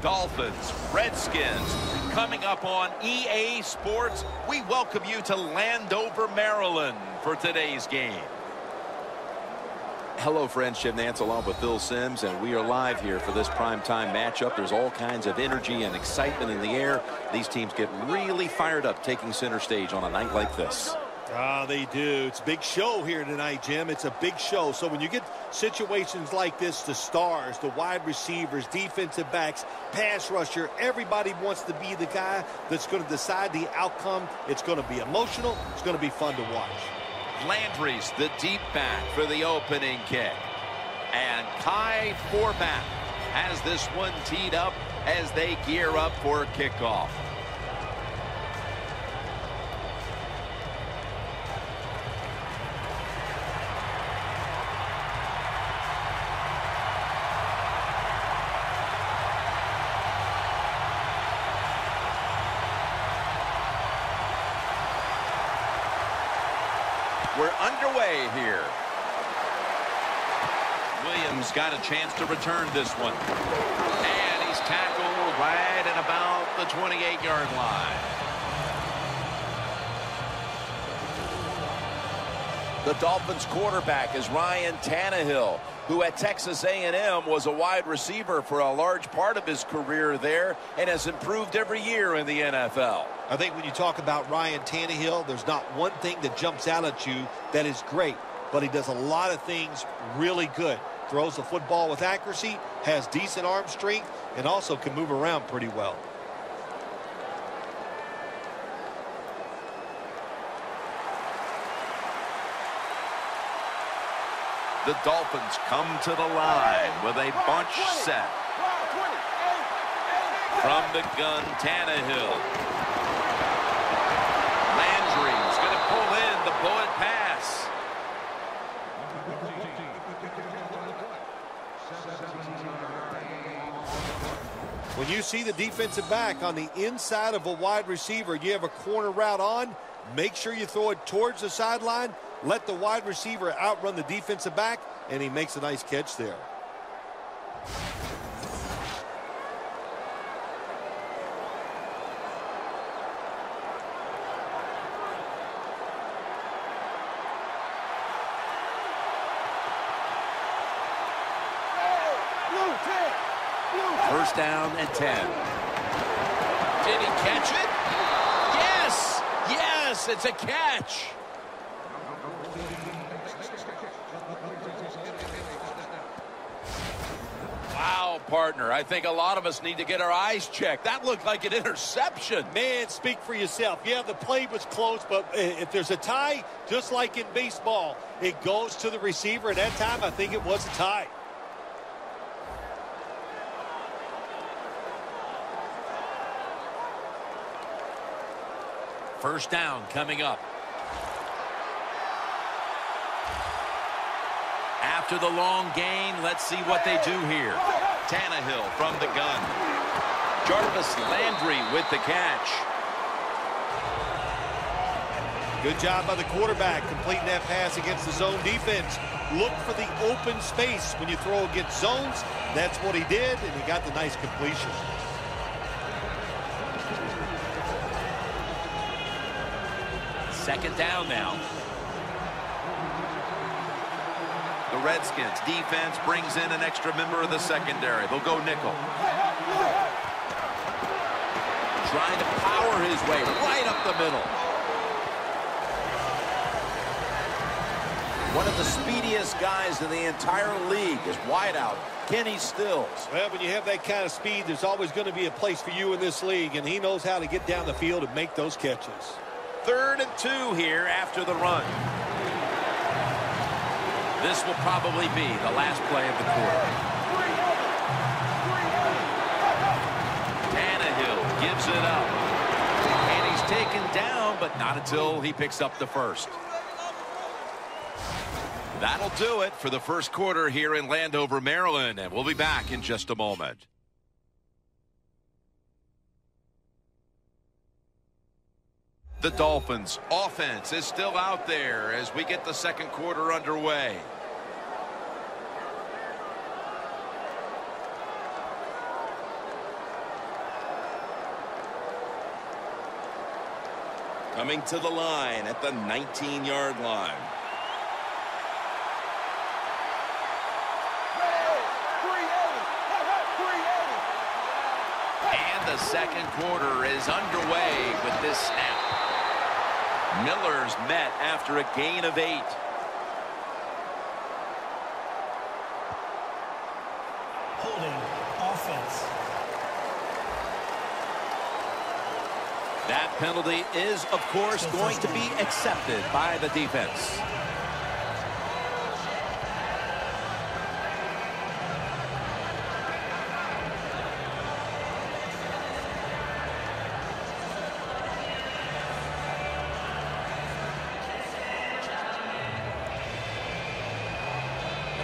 Dolphins, Redskins. Coming up on EA Sports, we welcome you to Landover, Maryland for today's game. Hello, friends. Jim Nance along with Phil Simms, and we are live here for this primetime matchup. There's all kinds of energy and excitement in the air. These teams get really fired up taking center stage on a night like this. They do. It's a big show here tonight, Jim. It's a big show. So when you get situations like this, the stars, the wide receivers, defensive backs, pass rusher, everybody wants to be the guy that's going to decide the outcome. It's going to be emotional. It's going to be fun to watch. Landry's the deep back for the opening kick. And Kai Forbath has this one teed up as they gear up for kickoff. We're underway here. Williams got a chance to return this one. And he's tackled right at about the 28-yard line. The Dolphins quarterback is Ryan Tannehill, who at Texas A&M was a wide receiver for a large part of his career there and has improved every year in the NFL. I think when you talk about Ryan Tannehill, there's not one thing that jumps out at you that is great, but he does a lot of things really good. Throws the football with accuracy, has decent arm strength, and also can move around pretty well. The Dolphins come to the line with a bunch set. From the gun, Tannehill. Landry's going to pull in the bullet pass. When you see the defensive back on the inside of a wide receiver, you have a corner route on, make sure you throw it towards the sideline, let the wide receiver outrun the defensive back, and he makes a nice catch there. First down and 10. Did he catch it? Yes! Yes, it's a catch. Wow, partner. I think a lot of us need to get our eyes checked. That looked like an interception. Man, speak for yourself. Yeah, the play was close, but if there's a tie, just like in baseball, it goes to the receiver. At that time, I think it was a tie. First down coming up. After the long gain, let's see what they do here. Tannehill from the gun. Jarvis Landry with the catch. Good job by the quarterback completing that pass against the zone defense. Look for the open space when you throw against zones. That's what he did, and he got the nice completion. Second down now. The Redskins defense brings in an extra member of the secondary. They'll go nickel. Trying to power his way right up the middle. One of the speediest guys in the entire league is wideout Kenny Stills. Well, when you have that kind of speed, there's always going to be a place for you in this league, and he knows how to get down the field and make those catches. 3rd and 2 here after the run. This will probably be the last play of the quarter. Tannehill gives it up. And he's taken down, but not until he picks up the first. That'll do it for the first quarter here in Landover, Maryland, and we'll be back in just a moment. The Dolphins' offense is still out there as we get the second quarter underway. Coming to the line at the 19-yard line. And the second quarter is underway with this snap. Miller's met after a gain of 8. Holding offense. That penalty is, of course, going to be accepted by the defense.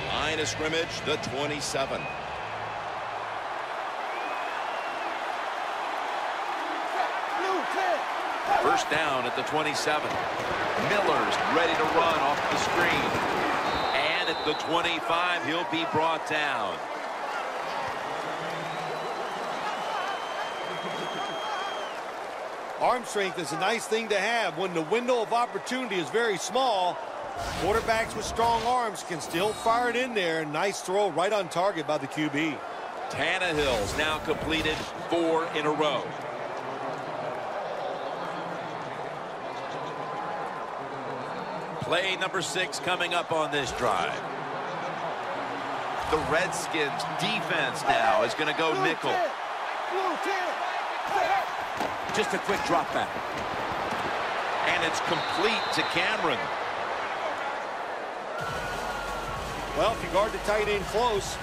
Line of scrimmage, the 27. First down at the 27. Miller's ready to run off the screen. And at the 25, he'll be brought down. Arm strength is a nice thing to have when the window of opportunity is very small. Quarterbacks with strong arms can still fire it in there. Nice throw right on target by the QB. Tannehill's now completed 4 in a row. Play number 6 coming up on this drive. The Redskins defense now is going to go nickel. Just a quick drop back. And it's complete to Cameron. Well, if you guard the tight end close,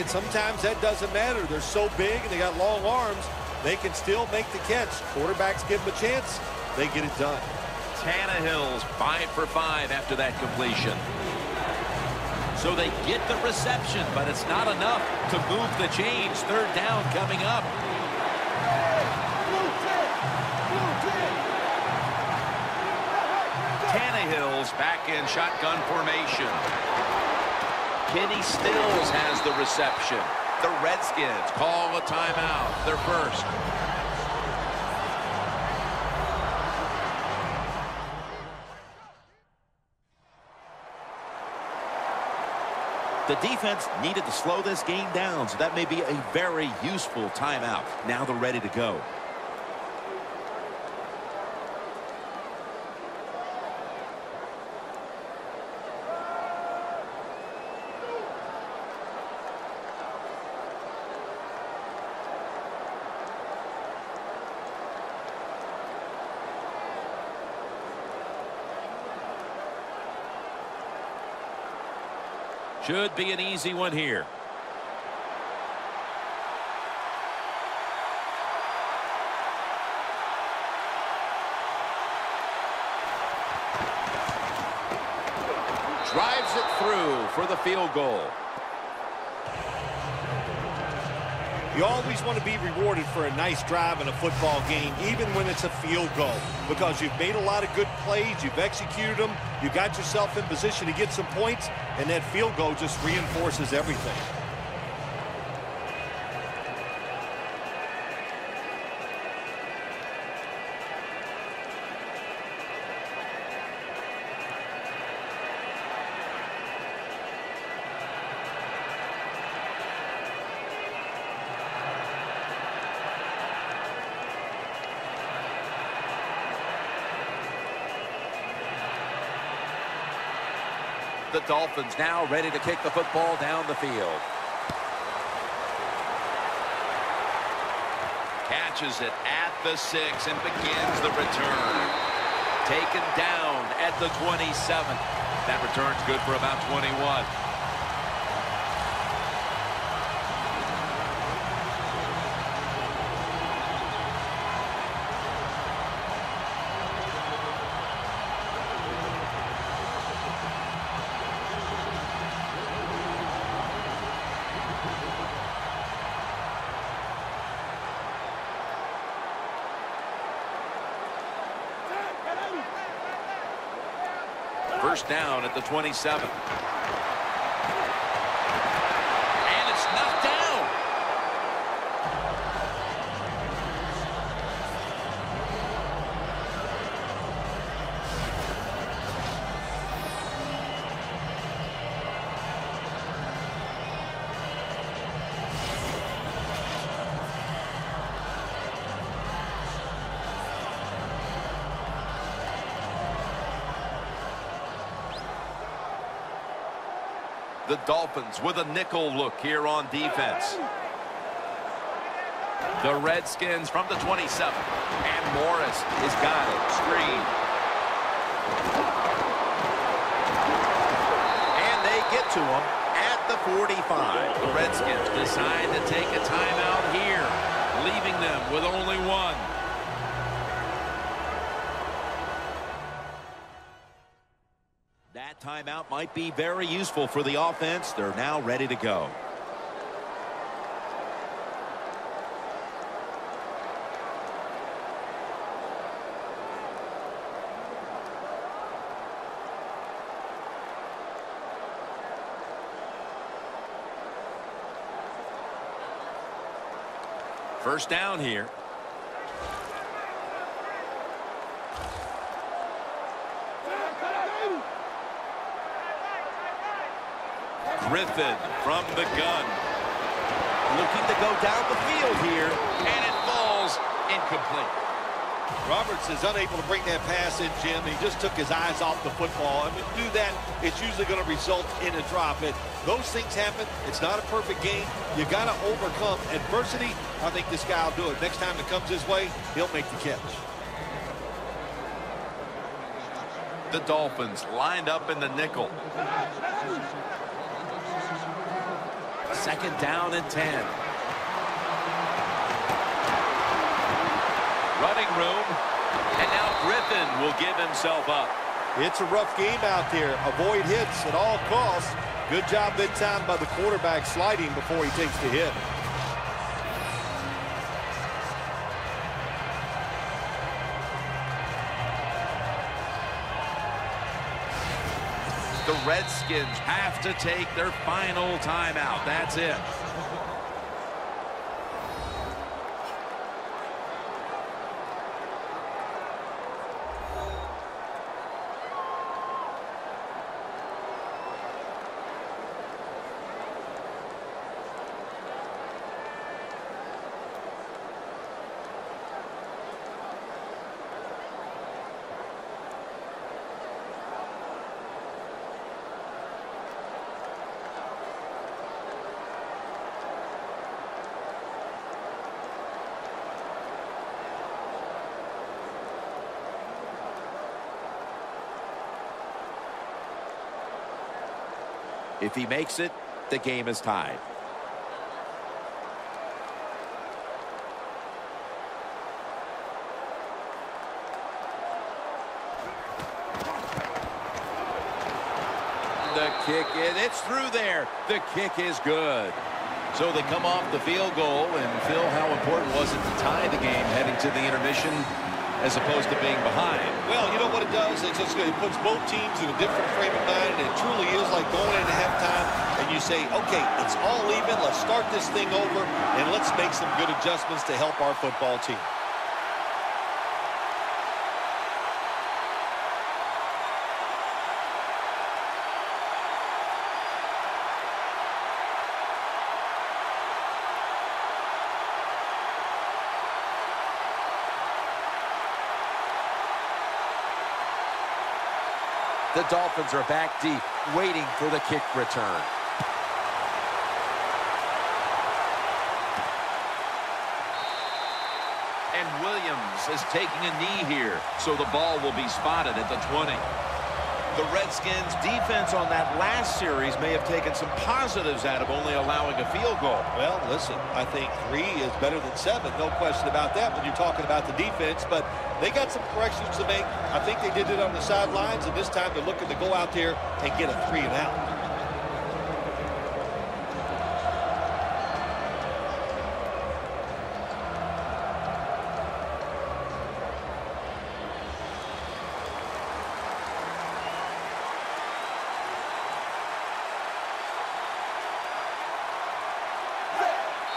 sometimes that doesn't matter. They're so big and they got long arms, they can still make the catch. Quarterbacks give them a chance, they get it done. Tannehill's 5 for 5 after that completion. So they get the reception, but it's not enough to move the chains. Third down coming up. Tannehill's back in shotgun formation. Kenny Stills has the reception. The Redskins call a timeout, their first. The defense needed to slow this game down, so that may be a very useful timeout. Now they're ready to go. Should be an easy one here. Drives it through for the field goal. You always want to be rewarded for a nice drive in a football game, even when it's a field goal, because you've made a lot of good plays, you've executed them, you got yourself in position to get some points, and that field goal just reinforces everything. The Dolphins now ready to kick the football down the field. Catches it at the 6 and begins the return. Taken down at the 27. That return's good for about 21. First down at the 27. And it's knocked down. The Dolphins with a nickel look here on defense. The Redskins from the 27. And Morris has got it. Screen. And they get to him at the 45. The Redskins decide to take a timeout here, leaving them with only one. That timeout might be very useful for the offense. They're now ready to go. First down here. Griffin from the gun. Looking to go down the field here, and it falls incomplete. Roberts is unable to bring that pass in, Jim. He just took his eyes off the football. I mean, to do that, it's usually going to result in a drop. Those things happen. It's not a perfect game. You got to overcome adversity. I think this guy will do it. Next time it comes his way, he'll make the catch. The Dolphins lined up in the nickel. Second down and 10. Running room. And now Griffin will give himself up. It's a rough game out there. Avoid hits at all costs. Good job that time by the quarterback sliding before he takes the hit. The Redskins have to take their final timeout. That's it. If he makes it, the game is tied. The kick, it's through there. The kick is good. So they come off the field goal, and Phil, how important was it to tie the game heading to the intermission as opposed to being behind? Well, you know what it does? It puts both teams in a different frame of mind, and it truly is like going into halftime, and you say, okay, it's all even. Let's start this thing over, and let's make some good adjustments to help our football team. The Dolphins are back deep, waiting for the kick return. And Williams is taking a knee here, so the ball will be spotted at the 20. The Redskins' defense on that last series may have taken some positives out of only allowing a field goal. Well, listen, I think 3 is better than 7. No question about that when you're talking about the defense. But they got some corrections to make. I think they did it on the sidelines, and this time they're looking to go out there and get a 3 and out.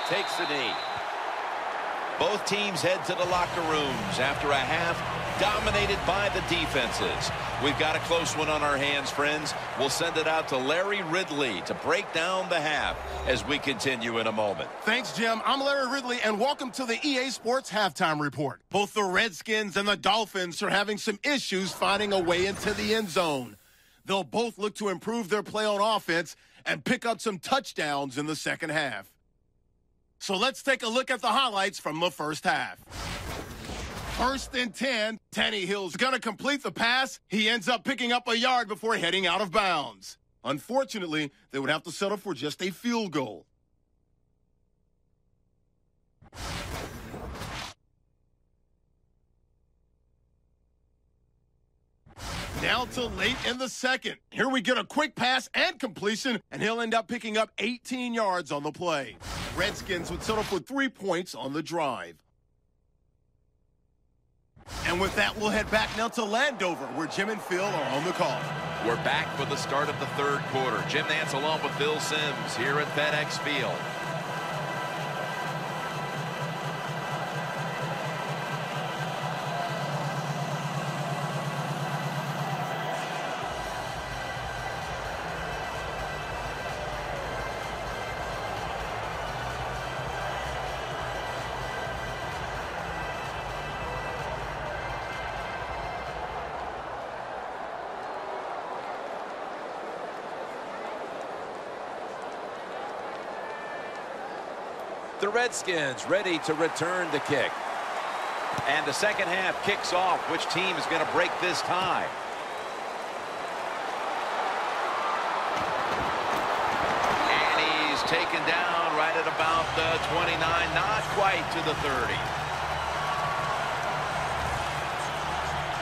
Takes the knee. Both teams head to the locker rooms after a half dominated by the defenses. We've got a close one on our hands, friends. We'll send it out to Larry Ridley to break down the half as we continue in a moment. Thanks, Jim. I'm Larry Ridley, and welcome to the EA Sports Halftime Report. Both the Redskins and the Dolphins are having some issues finding a way into the end zone. They'll both look to improve their play on offense and pick up some touchdowns in the second half. So let's take a look at the highlights from the first half. 1st and 10, Tannehill's going to complete the pass. He ends up picking up a yard before heading out of bounds. Unfortunately, they would have to settle for just a field goal. Now to late in the second. Here we get a quick pass and completion, and he'll end up picking up 18 yards on the play. Redskins would settle for 3 points on the drive. And with that, we'll head back now to Landover, where Jim and Phil are on the call. We're back for the start of the third quarter. Jim Nantz along with Bill Sims here at FedEx Field. The Redskins ready to return the kick. And the second half kicks off. Which team is going to break this tie? And he's taken down right at about the 29, not quite to the 30.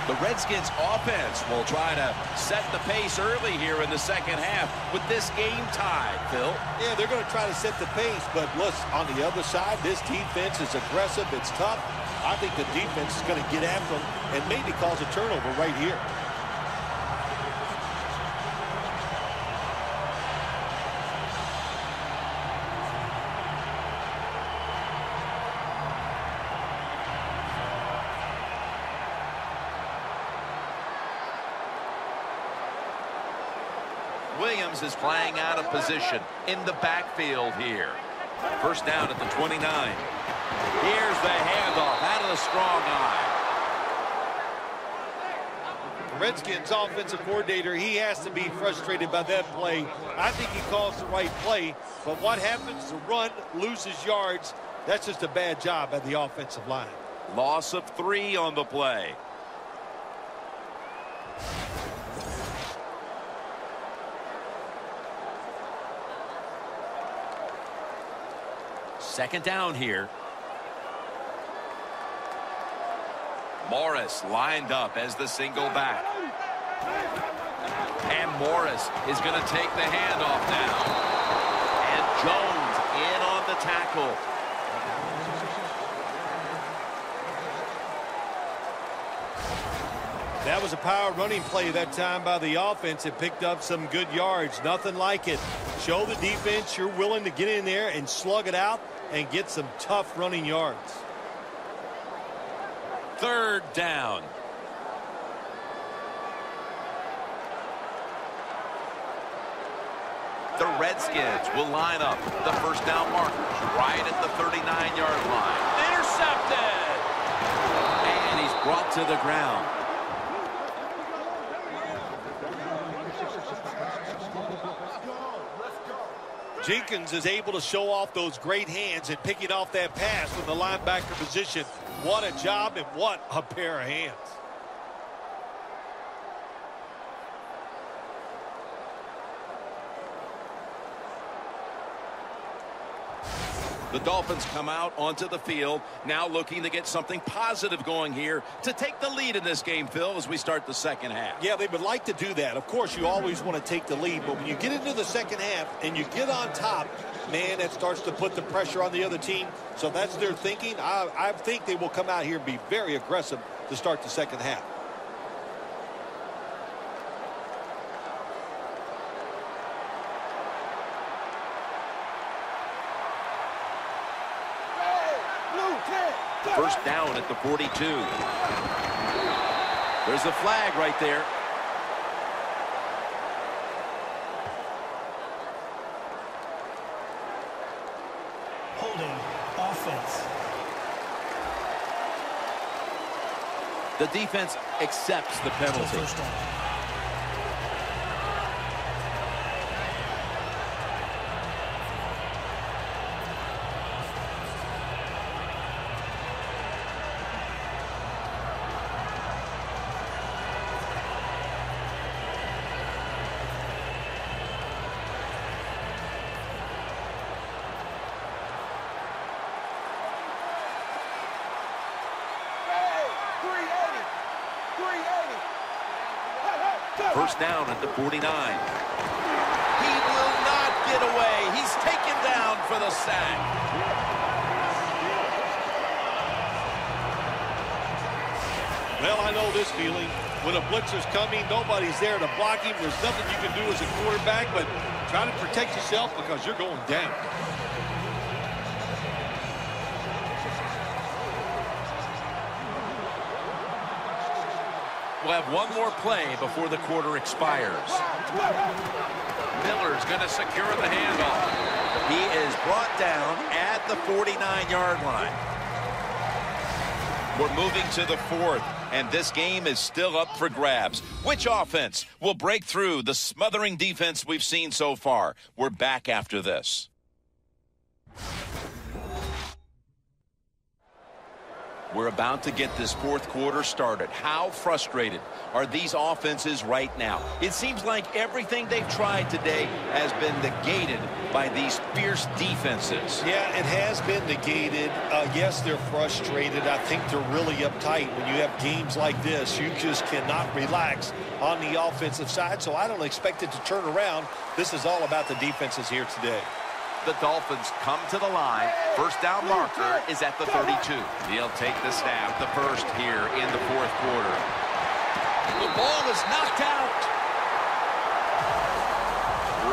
The Redskins offense will try to set the pace early here in the second half with this game tied, Phil. Yeah, they're going to try to set the pace, but look, on the other side, this defense is aggressive. It's tough. I think the defense is going to get after them and maybe cause a turnover right here. Williams is playing out of position in the backfield here. First down at the 29. Here's the handoff out of the strong eye. The Redskins offensive coordinator, he has to be frustrated by that play. I think he calls the right play, but what happens? The run loses yards. That's just a bad job by the offensive line. Loss of 3 on the play. Second down here. Morris lined up as the single back. And Morris is going to take the handoff now. And Jones in on the tackle. That was a power running play that time by the offense. It picked up some good yards. Nothing like it. Show the defense you're willing to get in there and slug it out and get some tough running yards. Third down. The Redskins will line up the first down markers right at the 39-yard line. Intercepted! And he's brought to the ground. Jenkins is able to show off those great hands and picking off that pass from the linebacker position. What a job and what a pair of hands. The Dolphins come out onto the field, now looking to get something positive going here to take the lead in this game, Phil, as we start the second half. Yeah, they would like to do that. Of course, you always want to take the lead, but when you get into the second half and you get on top, man, that starts to put the pressure on the other team. So that's their thinking. I think they will come out here and be very aggressive to start the second half. First down at the 42. There's a flag right there. Holding offense. The defense accepts the penalty. First down. first down at the 49. He will not get away. He's taken down for the sack. Well, I know this feeling. When a blitzer's coming, nobody's there to block him. There's nothing you can do as a quarterback, but try to protect yourself because you're going down. We'll have one more play before the quarter expires. Miller's going to secure the handoff. He is brought down at the 49-yard line. We're moving to the fourth, and this game is still up for grabs. Which offense will break through the smothering defense we've seen so far? We're back after this. We're about to get this fourth quarter started. How frustrated are these offenses right now? It seems like everything they've tried today has been negated by these fierce defenses. Yeah, it has been negated. Yes, they're frustrated. I think they're really uptight. When you have games like this, you just cannot relax on the offensive side, so I don't expect it to turn around. This is all about the defenses here today. The Dolphins come to the line. First down marker is at the 32. He'll take the snap, the first here in the fourth quarter. The ball is knocked out.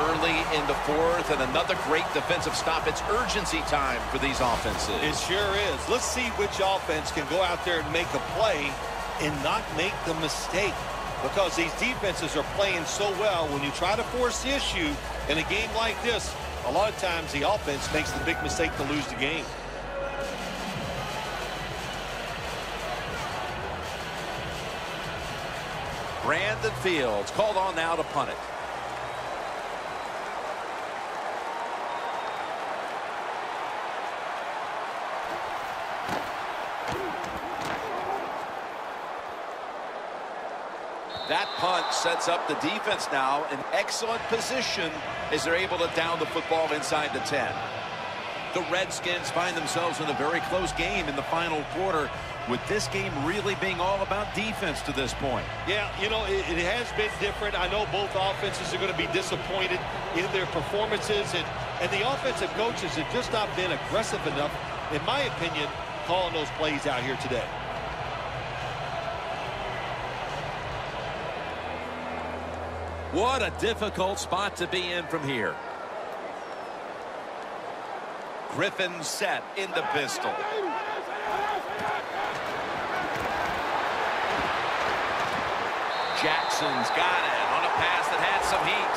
Early in the fourth, and another great defensive stop. It's urgency time for these offenses. It sure is. Let's see which offense can go out there and make a play and not make the mistake. Because these defenses are playing so well, when you try to force the issue in a game like this, a lot of times the offense makes the big mistake to lose the game. Brandon Fields called on now to punt it. That punt sets up the defense now in excellent position as they're able to down the football inside the 10. The Redskins find themselves in a very close game in the final quarter, with this game really being all about defense to this point. Yeah, you know, it has been different. I know both offenses are going to be disappointed in their performances, and the offensive coaches have just not been aggressive enough, in my opinion, calling those plays out here today. What a difficult spot to be in from here. Griffin set in the pistol. Jackson's got it on a pass that had some heat.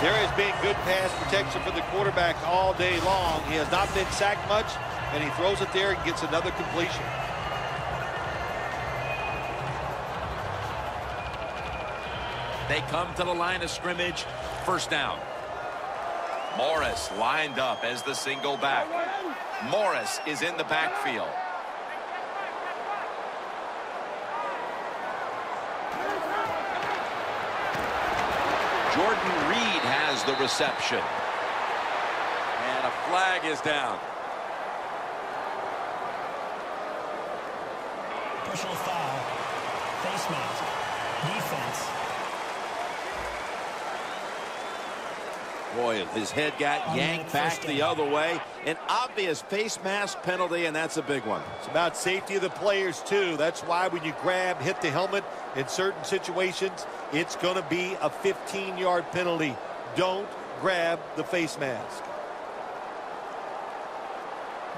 There has been good pass protection for the quarterback all day long. He has not been sacked much, and he throws it there and gets another completion. They come to the line of scrimmage. First down. Morris lined up as the single back. Morris is in the backfield. Jordan Reed has the reception. And a flag is down. Personal foul. Face mask. Defense. Boy, his head got yanked back the other way. An obvious face mask penalty, and that's a big one. It's about safety of the players, too. That's why when you grab, hit the helmet in certain situations, it's going to be a 15-yard penalty. Don't grab the face mask.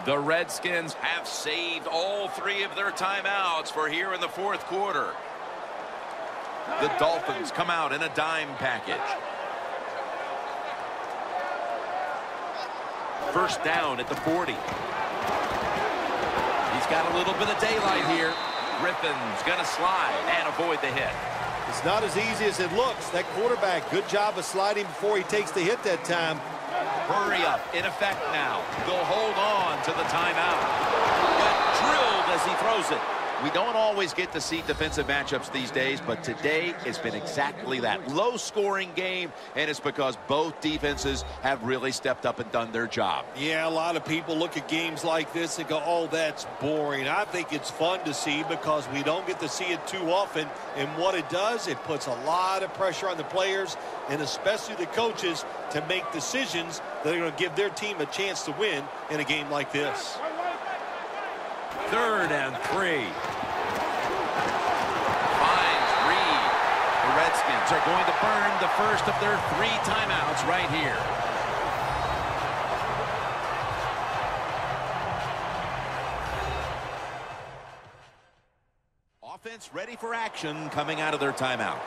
The Redskins have saved all three of their timeouts for here in the fourth quarter. The Dolphins come out in a dime package. First down at the 40. He's got a little bit of daylight here. Griffin's going to slide and avoid the hit. It's not as easy as it looks. That quarterback, good job of sliding before he takes the hit that time. Hurry up, in effect now. They'll hold on to the timeout. Got drilled as he throws it. We don't always get to see defensive matchups these days, but today it's been exactly that. Low-scoring game, and it's because both defenses have really stepped up and done their job. Yeah, a lot of people look at games like this and go, oh, that's boring. I think it's fun to see because we don't get to see it too often, and what it does, it puts a lot of pressure on the players and especially the coaches to make decisions that are going to give their team a chance to win in a game like this. 3rd and 3. Finds Reed. The Redskins are going to burn the first of their 3 timeouts right here. Offense ready for action coming out of their timeout.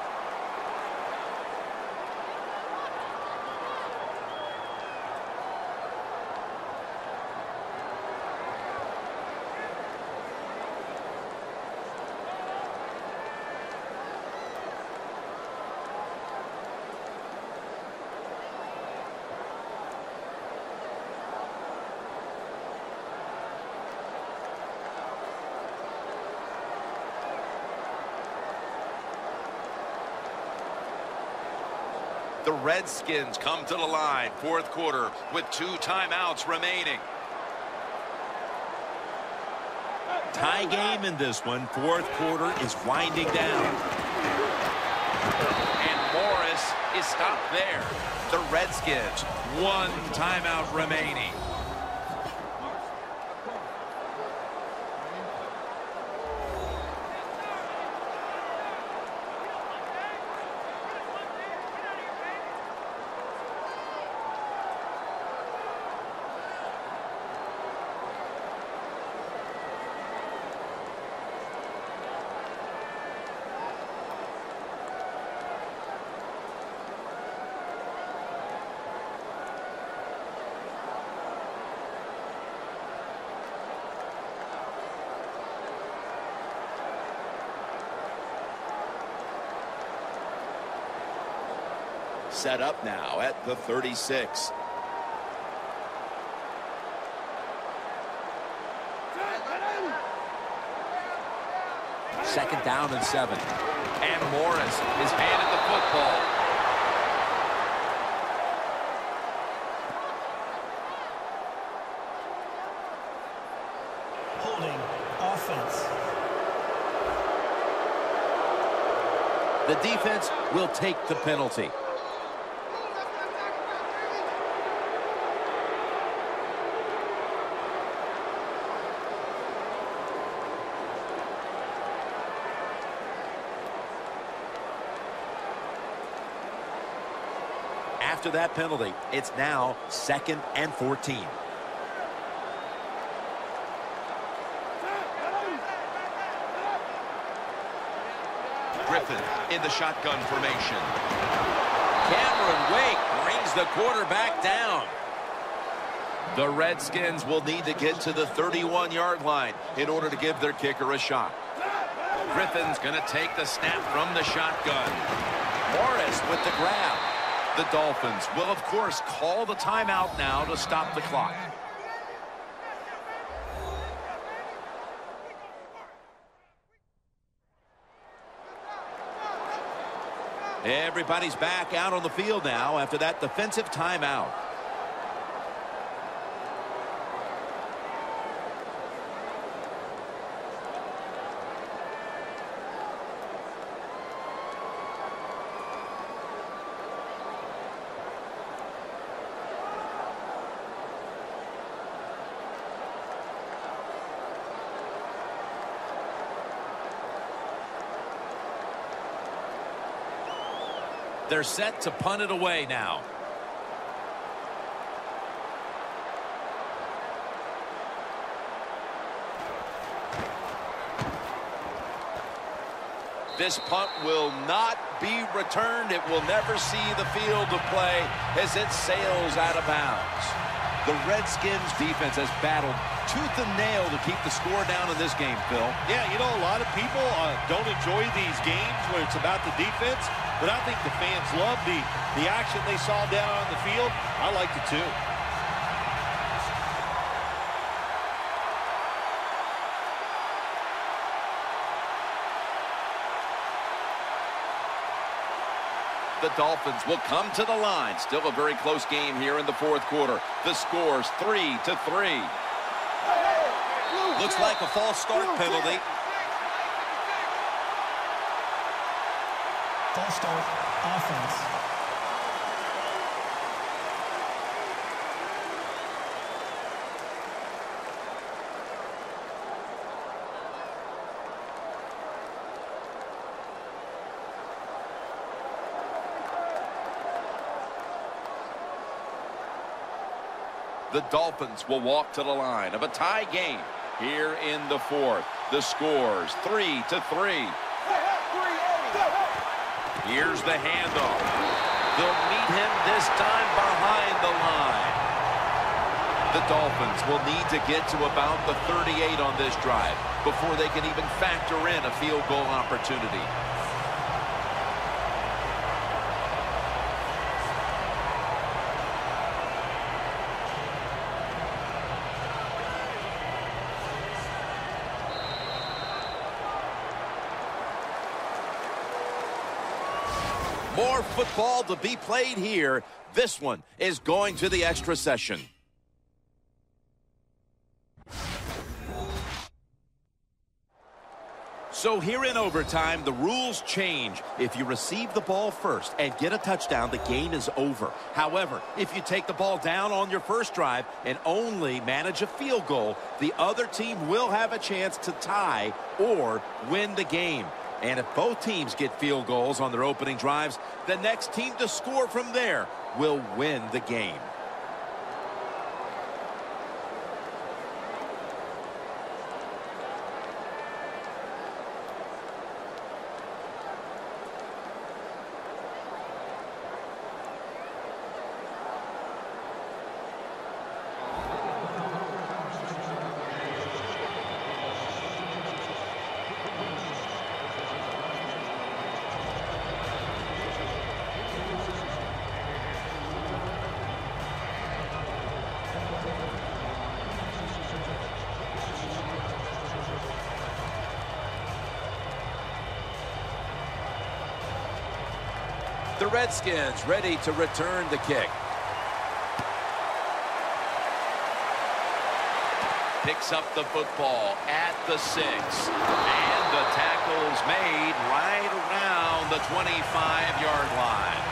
The Redskins come to the line, 4th quarter, with 2 timeouts remaining. Tie game in this one. 4th quarter is winding down. And Morris is stopped there. The Redskins, 1 timeout remaining. Set up now at the 36. Second down and 7. And Morris is handed the football. Holding offense. The defense will take the penalty. After that penalty, it's now 2nd and 14. Griffin in the shotgun formation. Cameron Wake brings the quarterback down. The Redskins will need to get to the 31-yard line in order to give their kicker a shot. Griffin's going to take the snap from the shotgun. Morris with the grab. The Dolphins will, of course, call the timeout now to stop the clock. Everybody's back out on the field now after that defensive timeout. They're set to punt it away now. This punt will not be returned. It will never see the field of play as it sails out of bounds. The Redskins defense has battled tooth and nail to keep the score down in this game, Phil. Yeah, you know, a lot of people don't enjoy these games where it's about the defense, but I think the fans love the action they saw down on the field. I liked it too. The Dolphins will come to the line. Still a very close game here in the fourth quarter. The score's 3-3. Looks like a false start penalty. False start, offense. The Dolphins will walk to the line of a tie game here in the fourth. The score's 3-3. Here's the handoff. They'll meet him this time behind the line. The Dolphins will need to get to about the 38 on this drive before they can even factor in a field goal opportunity. More football to be played here. This one is going to the extra session. So here in overtime, the rules change. If you receive the ball first and get a touchdown, the game is over. However, if you take the ball down on your first drive and only manage a field goal, the other team will have a chance to tie or win the game. And if both teams get field goals on their opening drives, the next team to score from there will win the game. The Redskins ready to return the kick. Picks up the football at the 6. And the tackle's made right around the 25-yard line.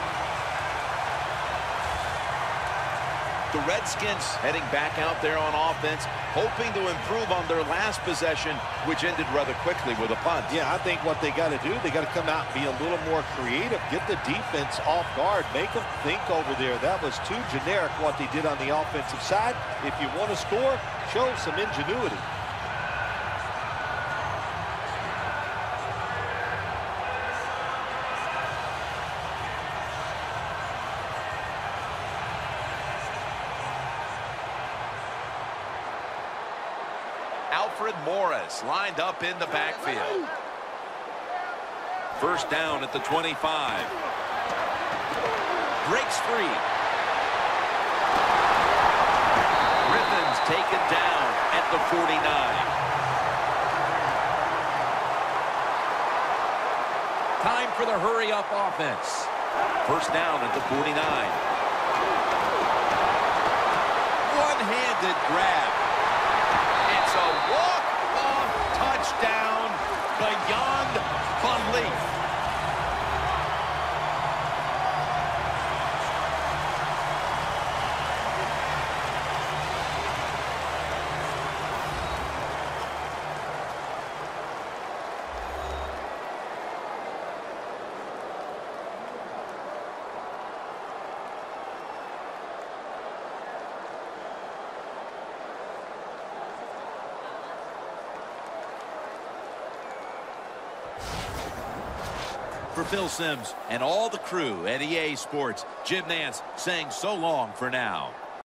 The Redskins heading back out there on offense, hoping to improve on their last possession, which ended rather quickly with a punt. Yeah, I think what they got to do, they got to come out and be a little more creative, get the defense off guard, make them think over there. That was too generic what they did on the offensive side. If you want to score, show some ingenuity. Alfred Morris lined up in the backfield. First down at the 25. Breaks free. Griffin's taken down at the 49. Time for the hurry-up offense. First down at the 49. One-handed grab. It's a walk-off touchdown beyond belief. For Phil Simms and all the crew at EA Sports, Jim Nantz saying so long for now.